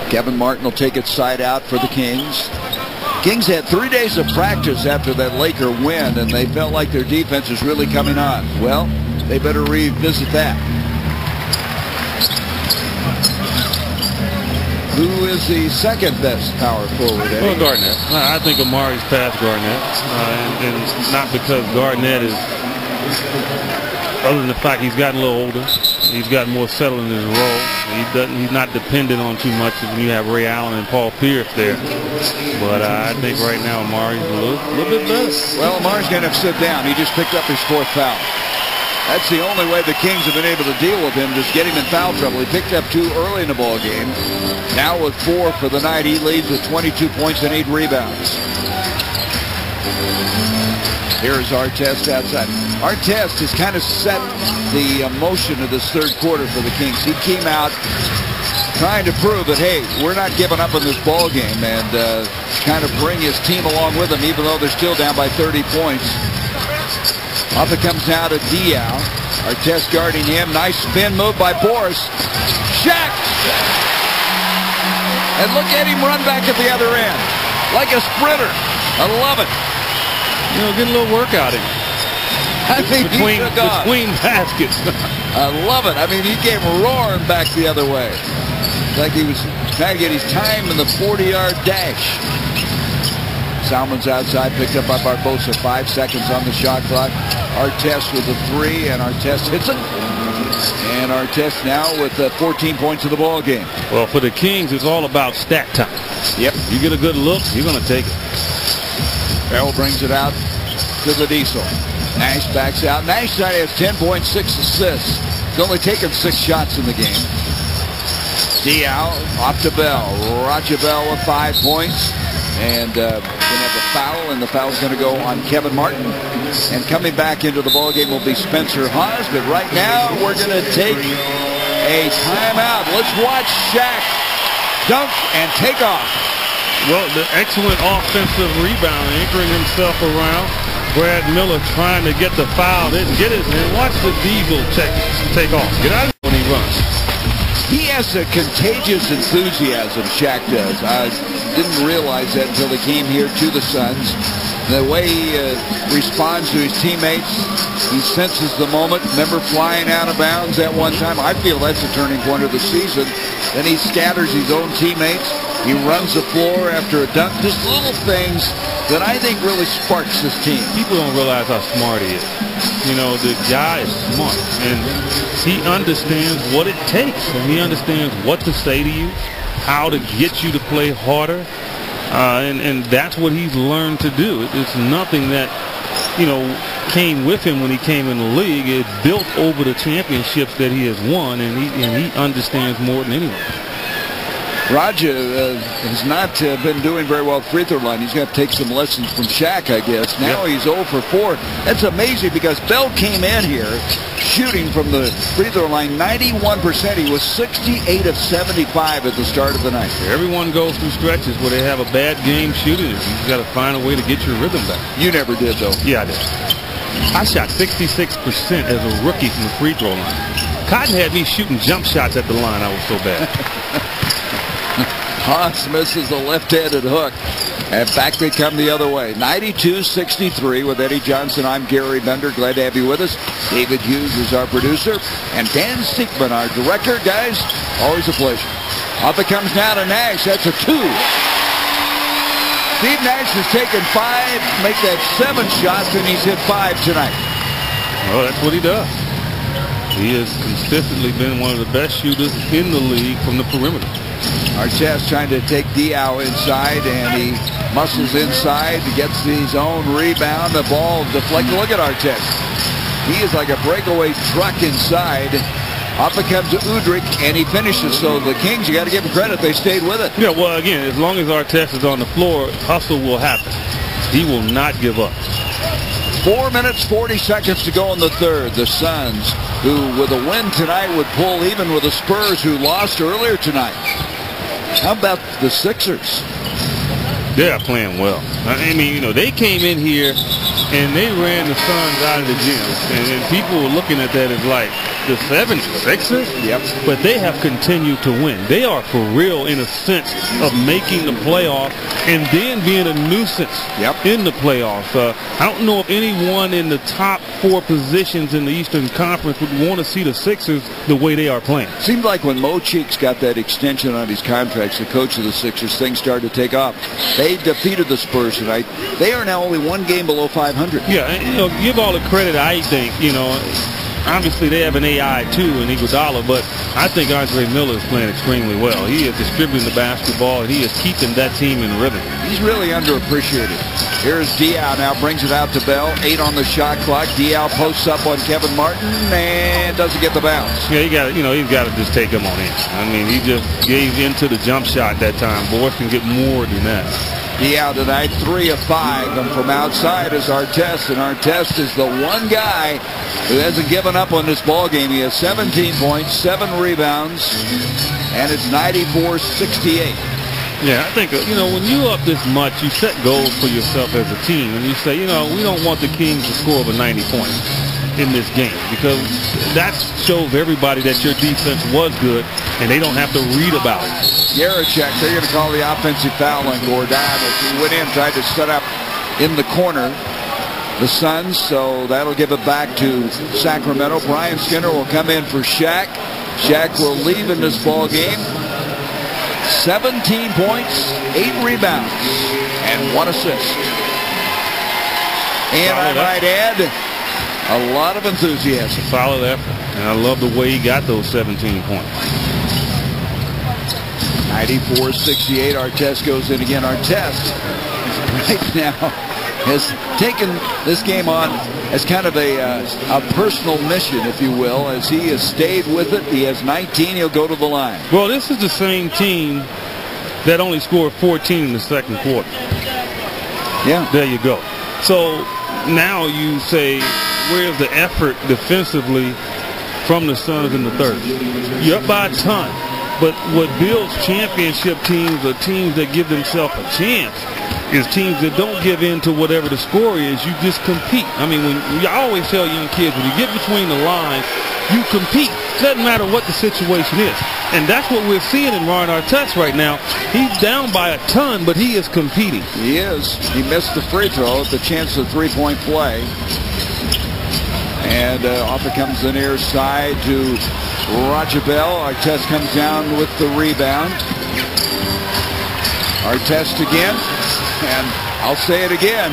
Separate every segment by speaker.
Speaker 1: Kevin Martin will take it side out for the Kings. Kings had 3 days of practice after that Laker win, and they felt like their defense is really coming on. Well, they better revisit that. Who is the second best power forward?
Speaker 2: Well, Garnett. I think Amari's past Garnett, and not because Garnett is, other than the fact he's gotten a little older, he's gotten more settled in his role. He's not dependent on too much when you have Ray Allen and Paul Pierce there. But I think right now Amari's a little bit better.
Speaker 1: Well, Amari's going to have to sit down. He just picked up his 4th foul. That's the only way the Kings have been able to deal with him, just get him in foul trouble. He picked up 2 early in the ball game. Now with 4 for the night, he leads with 22 points and 8 rebounds. Here's Artest outside. Artest has kind of set the motion of this third quarter for the Kings. He came out trying to prove that, hey, we're not giving up in this ball game, and kind of bring his team along with him, even though they're still down by 30 points. Off it comes now to Diaw. Artest guarding him. Nice spin move by Boris. Shaq! And look at him run back at the other end. Like a sprinter. I love it.
Speaker 2: You know, get a little workout in.
Speaker 1: I think
Speaker 2: between baskets.
Speaker 1: I love it. I mean, he came roaring back the other way. Like he was trying to get his time in the 40-yard dash. Salmon's outside, picked up by Barbosa. 5 seconds on the shot clock. Artest with the 3, and Artest hits it. And Artest now with 14 points of the ball game.
Speaker 2: Well, for the Kings, it's all about stat time.
Speaker 1: Yep.
Speaker 2: You get a good look, you're going to take it.
Speaker 1: Farrell brings it out to the Diesel. Nash backs out. Nash tonight has 10.6 assists. He's only taken 6 shots in the game. Diaw off to Bell. Roger Bell with 5 points. And going to have a foul, and the foul is going to go on Kevin Martin. And coming back into the ballgame will be Spencer Hawes. But right now, we're going to take a timeout. Let's watch Shaq dunk and take off.
Speaker 2: Well, the excellent offensive rebound, anchoring himself around. Brad Miller trying to get the foul, didn't get it. And watch the Diesel take off. Get out of it when he runs.
Speaker 1: He has a contagious enthusiasm, Shaq does. I didn't realize that until he came here to the Suns. The way he responds to his teammates, he senses the moment. Remember flying out of bounds at one time? I feel that's a turning point of the season. Then he scatters his own teammates. He runs the floor after a dunk. Just little things that I think really sparks this team.
Speaker 2: People don't realize how smart he is. You know, the guy is smart, and he understands what it takes, and he understands what to say to you, how to get you to play harder, and that's what he's learned to do. It's nothing that, you know, came with him when he came in the league. It built over the championships that he has won, and he understands more than anyone.
Speaker 1: Roger has not been doing very well at free throw line. He's going to take some lessons from Shaq, I guess. Now he's 0 for 4. That's amazing because Bell came in here shooting from the free throw line 91%. He was 68 of 75 at the start of the night.
Speaker 2: Everyone goes through stretches where they have a bad game shooting. You've got to find a way to get your rhythm back.
Speaker 1: You never did, though.
Speaker 2: Yeah, I did. I shot 66% as a rookie from the free throw line. Cotton had me shooting jump shots at the line. I was so bad.
Speaker 1: Haas misses the left-handed hook. And back they come the other way. 92-63 with Eddie Johnson. I'm Gary Bender. Glad to have you with us. David Hughes is our producer. And Dan Stickman, our director. Guys, always a pleasure. Up it comes now to Nash. That's a 2. Steve Nash has taken 5, make that 7 shots, and he's hit 5 tonight.
Speaker 2: Well, that's what he does. He has consistently been one of the best shooters in the league from the perimeter.
Speaker 1: Artest trying to take Diaw inside, and he muscles inside, gets his own rebound. The ball deflected. Look at Artest. He is like a breakaway truck inside. Up it comes to Udrih, and he finishes. So the Kings, you got to give him credit. They stayed with it.
Speaker 2: Yeah, well, again, as long as Artest is on the floor, hustle will happen. He will not give up.
Speaker 1: 4 minutes, 40 seconds to go in the third. The Suns, who with a win tonight would pull even with the Spurs, who lost earlier tonight. How about the Sixers?
Speaker 2: They're playing well. I mean, you know, they came in here and they ran the Suns out of the gym. And people were looking at that as like, the 76ers, but they have continued to win. They are for real in a sense of making the playoffs and then being a nuisance in the playoffs. I don't know if anyone in the top 4 positions in the Eastern Conference would want to see the Sixers the way they are playing.
Speaker 1: Seemed like when Mo Cheeks got that extension on his contracts, the coach of the Sixers, things started to take off. They defeated the Spurs tonight. They are now only 1 game below 500.
Speaker 2: Yeah, and, give all the credit, I think, obviously they have an AI too in Iguodala, but I think Andre Miller is playing extremely well. He is distributing the basketball, and he is keeping that team in rhythm.
Speaker 1: He's really underappreciated. Here's Diaw now, brings it out to Bell. 8 on the shot clock. Diaw posts up on Kevin Martin and doesn't get the bounce.
Speaker 2: Yeah, he's got to just take him on in. I mean, he just gave into the jump shot that time. Boys can get more than that.
Speaker 1: Diaw tonight, 3 of 5, and from outside is Artest, and Artest is the one guy who hasn't given up on this ball game. He has 17 points, 7 rebounds, and it's 94-68.
Speaker 2: Yeah, I think, when you up this much, you set goals for yourself as a team, and you say, we don't want the Kings to score over 90 points in this game, because that shows everybody that your defense was good, and they don't have to read about it.
Speaker 1: Jaracek, they're going to call the offensive foul on Gordon as he went in, tried to set up in the corner the Suns, so that'll give it back to Sacramento. Brian Skinner will come in for Shaq. Shaq will leave in this ball game. 17 points, 8 rebounds, and 1 assist. And I might add, a lot of enthusiasm.
Speaker 2: Solid effort, and I love the way he got those 17 points.
Speaker 1: 94-68. Artest goes in again. Artest right now has taken this game on as kind of a personal mission, if you will, as he has stayed with it. He has 19. He'll go to the line.
Speaker 2: Well, this is the same team that only scored 14 in the second quarter.
Speaker 1: Yeah.
Speaker 2: There you go. So now you say, where's the effort defensively from the Suns in the third? You're up by a ton. But what builds championship teams are teams that give themselves a chance, is teams that don't give in to whatever the score is. You just compete. I mean, when I always tell young kids, when you get between the lines, you compete. Doesn't matter what the situation is. And that's what we're seeing in Ron Artest right now. He's down by a ton, but he is competing.
Speaker 1: He is. He missed the free throw, the chance of three-point play. And off it comes the near side to Roger Bell. Artest comes down with the rebound. Artest again. And I'll say it again.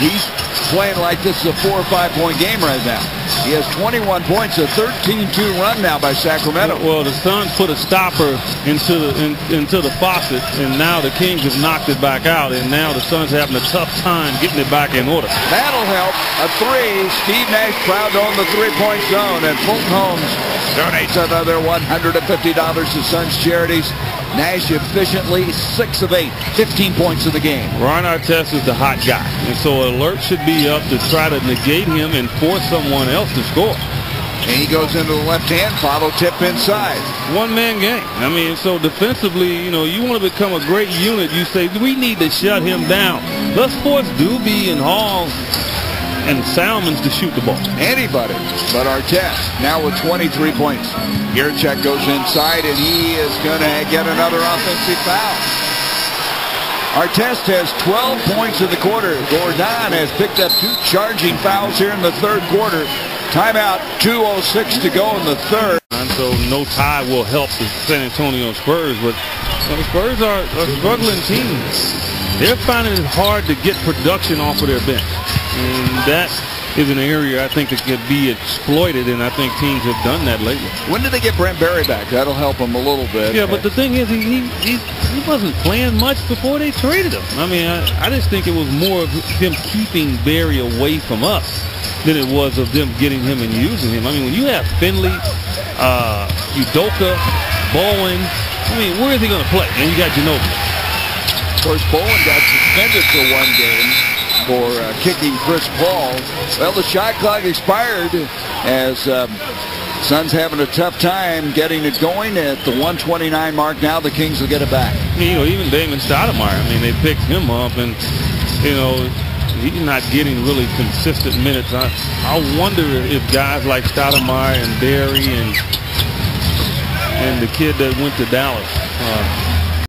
Speaker 1: He's playing like this is a 4 or 5 point game right now. He has 21 points, a 13-2 run now by Sacramento.
Speaker 2: Well, the Suns put a stopper into the faucet, and now the Kings have knocked it back out, and now the Suns are having a tough time getting it back in order.
Speaker 1: That'll help. A 3. Steve Nash proud to own the three-point zone, and Fulton Holmes donates another $150 to Suns charities. Nash efficiently 6 of 8, 15 points in the game.
Speaker 2: Ron Artest is the hot guy, and so alert should be up to try to negate him and force someone else to score.
Speaker 1: And he goes into the left hand, follow tip inside.
Speaker 2: One-man game. I mean, so defensively, you want to become a great unit. You say, we need to shut him down. Let's force Doobie and Hall and Salmons to shoot the ball.
Speaker 1: Anybody but Artest now with 23 points. Jaracek goes inside, and he is going to get another offensive foul. Artest has 12 points in the quarter. Gordon has picked up 2 charging fouls here in the third quarter. Timeout, 2:06 to go in the third.
Speaker 2: And so no tie will help the San Antonio Spurs, but the Spurs are a struggling team. They're finding it hard to get production off of their bench. And that is an area I think that could be exploited, and I think teams have done that lately.
Speaker 1: When did they get Brent Barry back? That'll help him a little bit.
Speaker 2: Yeah, but the thing is, he wasn't playing much before they traded him. I mean, I just think it was more of them keeping Barry away from us than it was of them getting him and using him. I mean, when you have Finley, Udoka, Bowen, I mean, where is he going to play? And you got Ginobili.
Speaker 1: Of course, Bowen got suspended for 1 game for kicking Chris Paul. Well, the shot clock expired as Suns having a tough time getting it going at the 129 mark. Now the Kings will get it back.
Speaker 2: Even Damon Stoudemire, I mean, they picked him up, and, he's not getting really consistent minutes. I wonder if guys like Stoudemire and Berry and the kid that went to Dallas,